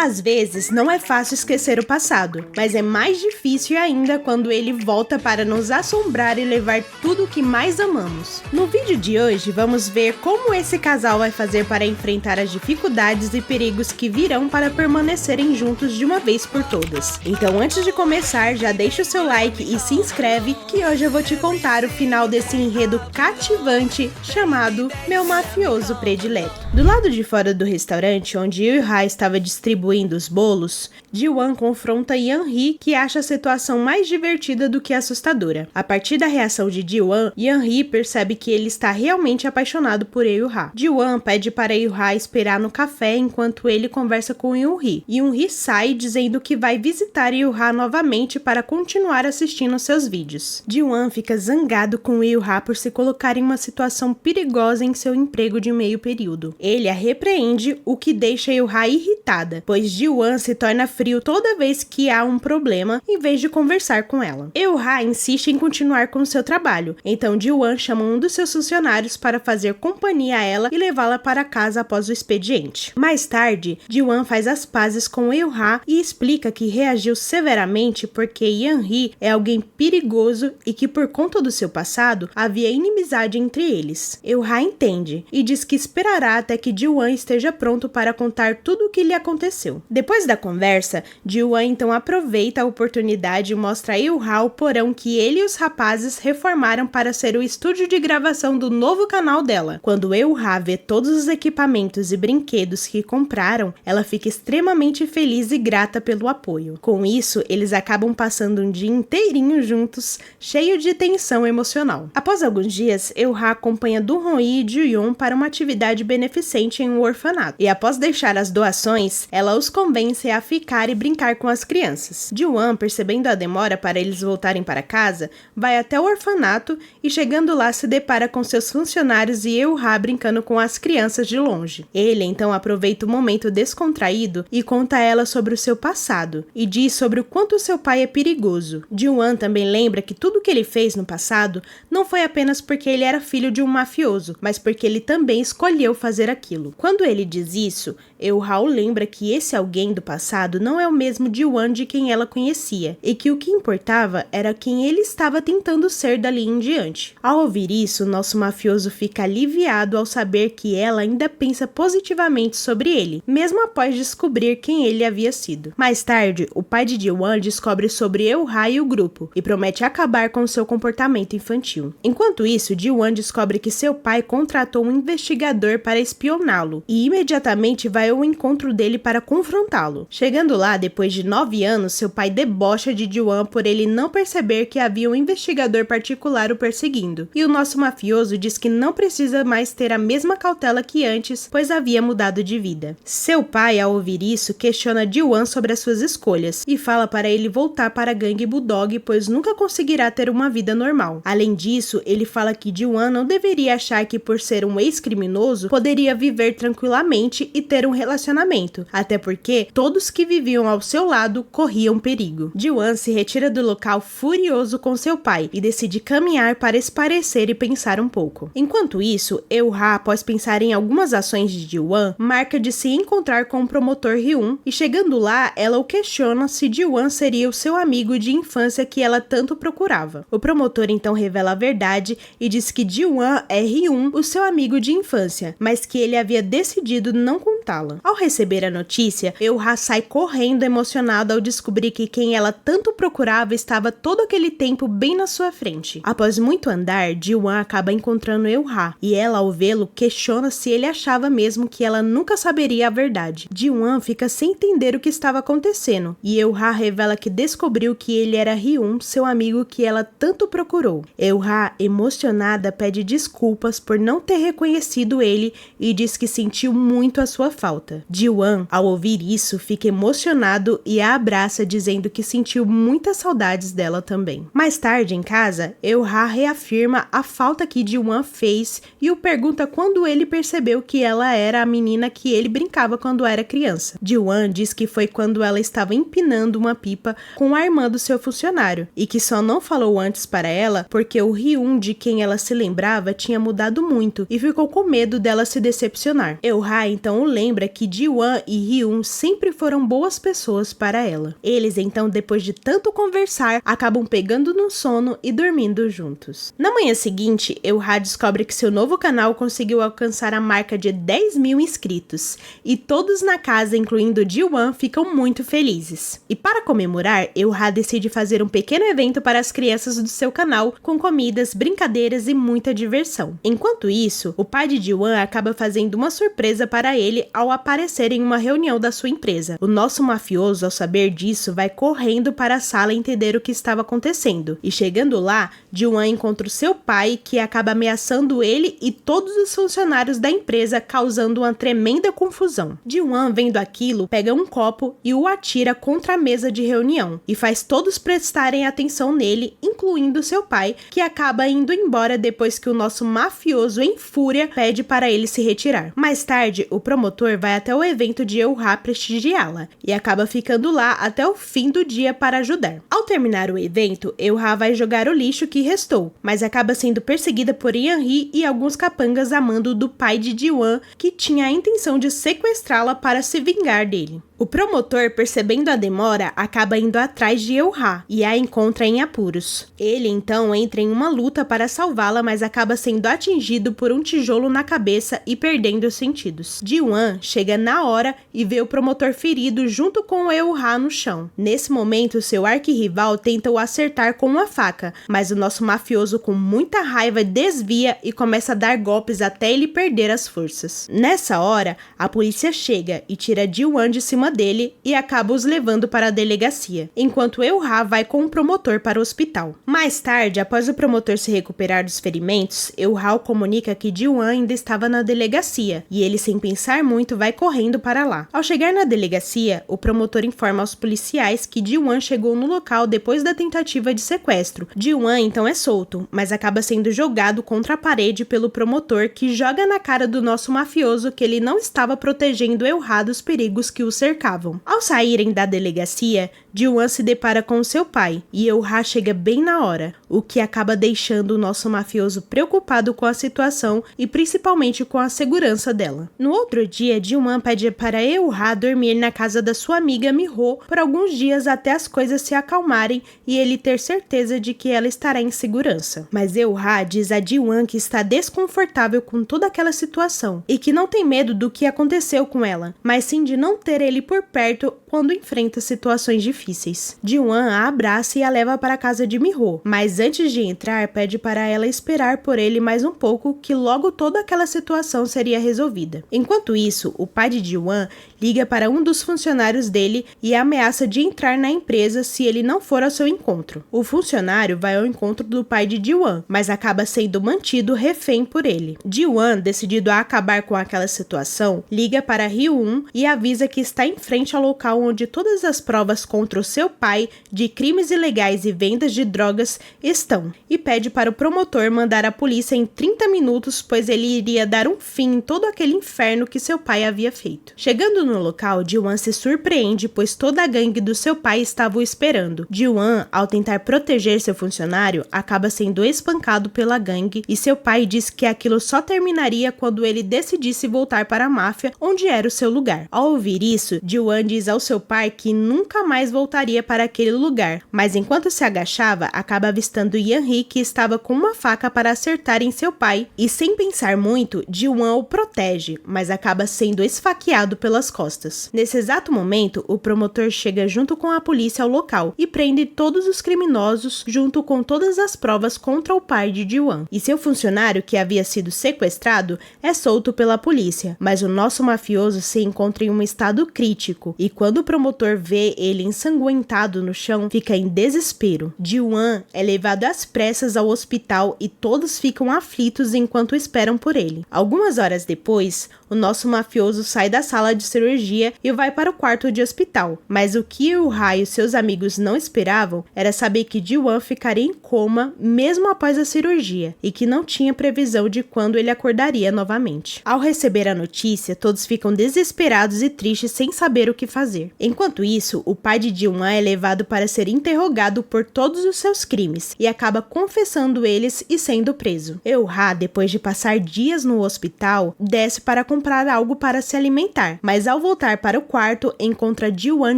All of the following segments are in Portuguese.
Às vezes, não é fácil esquecer o passado, mas é mais difícil ainda quando ele volta para nos assombrar e levar tudo o que mais amamos. No vídeo de hoje, vamos ver como esse casal vai fazer para enfrentar as dificuldades e perigos que virão para permanecerem juntos de uma vez por todas. Então, antes de começar, já deixa o seu like e se inscreve, que hoje eu vou te contar o final desse enredo cativante chamado Meu Mafioso Predileto. Do lado de fora do restaurante, onde Yu-ha estava distribuindo os bolos, Ji-won confronta Yeon-hee, que acha a situação mais divertida do que assustadora. A partir da reação de Ji-won, Yeon-hee percebe que ele está realmente apaixonado por Yu-ha. Ji-won pede para Yu-ha esperar no café enquanto ele conversa com Yeon-hee. Yeon-hee sai dizendo que vai visitar Yu-ha novamente para continuar assistindo seus vídeos. Ji-won fica zangado com Yu-ha por se colocar em uma situação perigosa em seu emprego de meio período. Ele a repreende, o que deixa Yu-ha irritada, pois Ji-won se torna frio toda vez que há um problema, em vez de conversar com ela. Yu-ha insiste em continuar com seu trabalho, então Ji-won chama um dos seus funcionários para fazer companhia a ela e levá-la para casa após o expediente. Mais tarde, Ji-won faz as pazes com Yu-ha e explica que reagiu severamente porque Yeon-hee é alguém perigoso e que por conta do seu passado havia inimizade entre eles. Yu-ha entende e diz que esperará até que Ji-won esteja pronto para contar tudo o que lhe aconteceu. Depois da conversa, Ji-won então aproveita a oportunidade e mostra a Yu-ha o porão que ele e os rapazes reformaram para ser o estúdio de gravação do novo canal dela. Quando Yu-ha vê todos os equipamentos e brinquedos que compraram, ela fica extremamente feliz e grata pelo apoio. Com isso, eles acabam passando um dia inteirinho juntos, cheio de tensão emocional. Após alguns dias, Yu-ha acompanha Do-hwan e Ju-yeon para uma atividade beneficente em um orfanato. E após deixar as doações, ela os convence a ficar e brincar com as crianças. Ji-won, percebendo a demora para eles voltarem para casa, vai até o orfanato e chegando lá se depara com seus funcionários e Yu-ha brincando com as crianças de longe. Ele então aproveita o momento descontraído e conta a ela sobre o seu passado e diz sobre o quanto seu pai é perigoso. Ji-won também lembra que tudo o que ele fez no passado não foi apenas porque ele era filho de um mafioso, mas porque ele também escolheu fazer aquilo. Quando ele diz isso, Yu-ha lembra que esse alguém do passado não é o mesmo Ji-won de quem ela conhecia, e que o que importava era quem ele estava tentando ser dali em diante. Ao ouvir isso, nosso mafioso fica aliviado ao saber que ela ainda pensa positivamente sobre ele, mesmo após descobrir quem ele havia sido. Mais tarde, o pai de Ji-won descobre sobre Yu-ha e o grupo, e promete acabar com seu comportamento infantil. Enquanto isso, Ji-won descobre que seu pai contratou um investigador para espioná-lo, e imediatamente vai ao encontro dele para confrontá-lo. Chegando lá, depois de 9 anos, seu pai debocha de Ji-won por ele não perceber que havia um investigador particular o perseguindo, e o nosso mafioso diz que não precisa mais ter a mesma cautela que antes, pois havia mudado de vida. Seu pai, ao ouvir isso, questiona Ji-won sobre as suas escolhas, e fala para ele voltar para a gangue Bulldog, pois nunca conseguirá ter uma vida normal. Além disso, ele fala que Ji-won não deveria achar que por ser um ex-criminoso, poderia viver tranquilamente e ter um relacionamento, até porque todos que viviam ao seu lado corriam perigo. Ji-won se retira do local furioso com seu pai e decide caminhar para esparecer e pensar um pouco. Enquanto isso, Yu-ha, após pensar em algumas ações de Ji-won, marca de se encontrar com o promotor Hyun e chegando lá, ela o questiona se Ji-won seria o seu amigo de infância que ela tanto procurava. O promotor então revela a verdade e diz que Ji-won é Hyun, o seu amigo de infância, mas que ele havia decidido não contá-la. Ao receber a notícia, Yu-ha sai correndo emocionada ao descobrir que quem ela tanto procurava estava todo aquele tempo bem na sua frente. Após muito andar, Ji-won acaba encontrando Yu-ha, e ela, ao vê-lo, questiona se ele achava mesmo que ela nunca saberia a verdade. Ji-won fica sem entender o que estava acontecendo, e Yu-ha revela que descobriu que ele era Hyun, seu amigo que ela tanto procurou. Yu-ha, emocionada, pede desculpas por não ter reconhecido ele e diz que sentiu muito a sua falta. Ji-won, ao ouvir isso, fica emocionado e a abraça, dizendo que sentiu muitas saudades dela também. Mais tarde, em casa, Yu-ha reafirma a falta que Ji-won fez e o pergunta quando ele percebeu que ela era a menina que ele brincava quando era criança. Ji-won diz que foi quando ela estava empinando uma pipa com a irmã do seu funcionário, e que só não falou antes para ela porque o Hyun de quem ela se lembrava tinha mudado muito e ficou com medo dela se decepcionar. Yu-ha então lembra que Ji-won e Hyun Ji-woon sempre foram boas pessoas para ela. Eles então, depois de tanto conversar, acabam pegando no sono e dormindo juntos. Na manhã seguinte, Eul-ha descobre que seu novo canal conseguiu alcançar a marca de 10.000 inscritos, e todos na casa, incluindo Ji-won, ficam muito felizes. E para comemorar, Eul-ha decide fazer um pequeno evento para as crianças do seu canal, com comidas, brincadeiras e muita diversão. Enquanto isso, o pai de Ji-won acaba fazendo uma surpresa para ele ao aparecer em uma reunião da sua empresa. O nosso mafioso, ao saber disso, vai correndo para a sala entender o que estava acontecendo. E chegando lá, Ji-won encontra o seu pai, que acaba ameaçando ele e todos os funcionários da empresa, causando uma tremenda confusão. Ji-won, vendo aquilo, pega um copo e o atira contra a mesa de reunião, e faz todos prestarem atenção nele, incluindo seu pai, que acaba indo embora depois que o nosso mafioso, em fúria, pede para ele se retirar. Mais tarde, o promotor vai até o evento de Eul-ha prestigiá-la, e acaba ficando lá até o fim do dia para ajudar. Ao terminar o evento, Eul-ha vai jogar o lixo que restou, mas acaba sendo perseguida por Yeon-hee e alguns capangas a mando do pai de Ji-won, que tinha a intenção de sequestrá-la para se vingar dele. O promotor, percebendo a demora, acaba indo atrás de Eul-ha e a encontra em apuros. Ele então entra em uma luta para salvá-la, mas acaba sendo atingido por um tijolo na cabeça e perdendo os sentidos. Ji-won chega na hora e vê o promotor ferido junto com Eul-ha no chão. Nesse momento, seu arquirrival tenta o acertar com uma faca, mas o nosso mafioso, com muita raiva, desvia e começa a dar golpes até ele perder as forças. Nessa hora, a polícia chega e tira Ji-won de cima dele e acaba os levando para a delegacia, enquanto Eul-ha vai com o promotor para o hospital. Mais tarde, após o promotor se recuperar dos ferimentos, Eul-ha comunica que Ji-won ainda estava na delegacia, e ele, sem pensar muito, vai correndo para lá. Ao chegar na delegacia, o promotor informa aos policiais que Ji-won chegou no local depois da tentativa de sequestro. Ji-won então é solto, mas acaba sendo jogado contra a parede pelo promotor, que joga na cara do nosso mafioso que ele não estava protegendo Eul-ha dos perigos que o cercavam. Ao saírem da delegacia, Ji-won se depara com seu pai, e Eul-ha chega bem na hora, o que acaba deixando o nosso mafioso preocupado com a situação e principalmente com a segurança dela. No outro dia, Ji-won pede para Eul-ha dormir na casa da sua amiga Mi-ho por alguns dias até as coisas se acalmarem e ele ter certeza de que ela estará em segurança. Mas Eul-ha diz a Ji-won que está desconfortável com toda aquela situação e que não tem medo do que aconteceu com ela, mas sim de não ter ele por perto quando enfrenta situações difíceis. Ji-won a abraça e a leva para a casa de Mi-ho, mas antes de entrar pede para ela esperar por ele mais um pouco, que logo toda aquela situação seria resolvida. Enquanto isso, o pai de Ji-won liga para um dos funcionários dele e ameaça de entrar na empresa se ele não for ao seu encontro. O funcionário vai ao encontro do pai de Ji-won, mas acaba sendo mantido refém por ele. Ji-won, decidido a acabar com aquela situação, liga para Hyun e avisa que está em frente ao local onde todas as provas contra o seu pai de crimes ilegais e vendas de drogas estão, e pede para o promotor mandar a polícia em 30 minutos, pois ele iria dar um fim em todo aquele inferno que seu pai havia feito. Chegando no local, Ji-won se surpreende, pois toda a gangue do seu pai estava o esperando. Ji-won, ao tentar proteger seu funcionário, acaba sendo espancado pela gangue, e seu pai diz que aquilo só terminaria quando ele decidisse voltar para a máfia, onde era o seu lugar. Ao ouvir isso, Ji-won diz ao seu pai que nunca mais voltaria para aquele lugar, mas enquanto se agachava, acaba avistando Yeon-hee, que estava com uma faca para acertar em seu pai, e sem pensar muito, Ji-won o protege, mas acaba sendo esfaqueado pelas costas. Nesse exato momento, o promotor chega junto com a polícia ao local e prende todos os criminosos junto com todas as provas contra o pai de Ji-won. E seu funcionário, que havia sido sequestrado, é solto pela polícia, mas o nosso mafioso se encontra em um estado crítico, e quando o promotor vê ele ensanguentado no chão, fica em desespero. Ji-won é levado às pressas ao hospital e todos ficam aflitos enquanto esperam por ele. Algumas horas depois, o nosso mafioso sai da sala de cirurgia e vai para o quarto de hospital, mas o que Eul-ha e seus amigos não esperavam era saber que Ji-won ficaria em coma mesmo após a cirurgia, e que não tinha previsão de quando ele acordaria novamente. Ao receber a notícia, todos ficam desesperados e tristes sem saber o que fazer. Enquanto isso, o pai de Ji-won é levado para ser interrogado por todos os seus crimes e acaba confessando eles e sendo preso. Eul-ha, depois de passar dias no hospital, desce para comprar algo para se alimentar, mas ao voltar para o quarto encontra Ji-won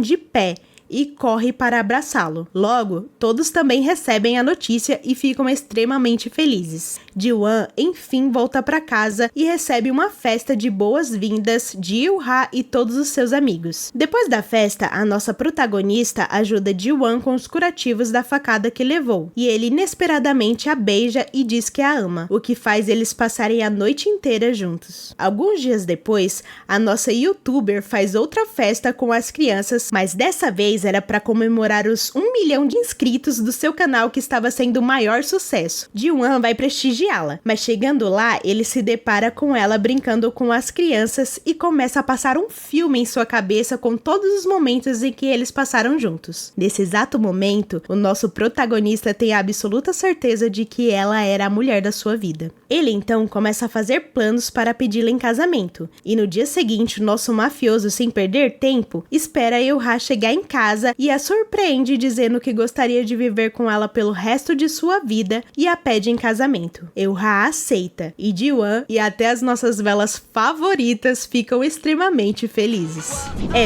de pé e corre para abraçá-lo. Logo, todos também recebem a notícia e ficam extremamente felizes. Ji-won, enfim, volta para casa e recebe uma festa de boas-vindas de Eul-ha e todos os seus amigos. Depois da festa, a nossa protagonista ajuda Ji-won com os curativos da facada que levou, e ele inesperadamente a beija e diz que a ama, o que faz eles passarem a noite inteira juntos. Alguns dias depois, a nossa youtuber faz outra festa com as crianças, mas dessa vez era para comemorar os 1 milhão de inscritos do seu canal que estava sendo o maior sucesso. Ji-won vai prestigiá-la, mas chegando lá, ele se depara com ela brincando com as crianças e começa a passar um filme em sua cabeça com todos os momentos em que eles passaram juntos. Nesse exato momento, o nosso protagonista tem a absoluta certeza de que ela era a mulher da sua vida. Ele então começa a fazer planos para pedi-la em casamento, e no dia seguinte, o nosso mafioso, sem perder tempo, espera Eul-ha chegar em casa e a surpreende dizendo que gostaria de viver com ela pelo resto de sua vida e a pede em casamento. Eul-ha aceita e Ji-won e até as nossas velas favoritas ficam extremamente felizes.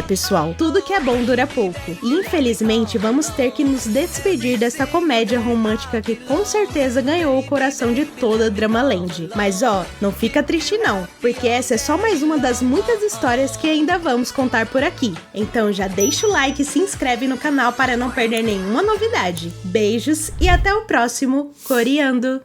Pessoal, tudo que é bom dura pouco e infelizmente vamos ter que nos despedir dessa comédia romântica que com certeza ganhou o coração de toda Dramaland. Mas não fica triste não, porque essa é só mais uma das muitas histórias que ainda vamos contar por aqui. Então já deixa o like e se inscreve no canal para não perder nenhuma novidade. Beijos e até o próximo Coreando!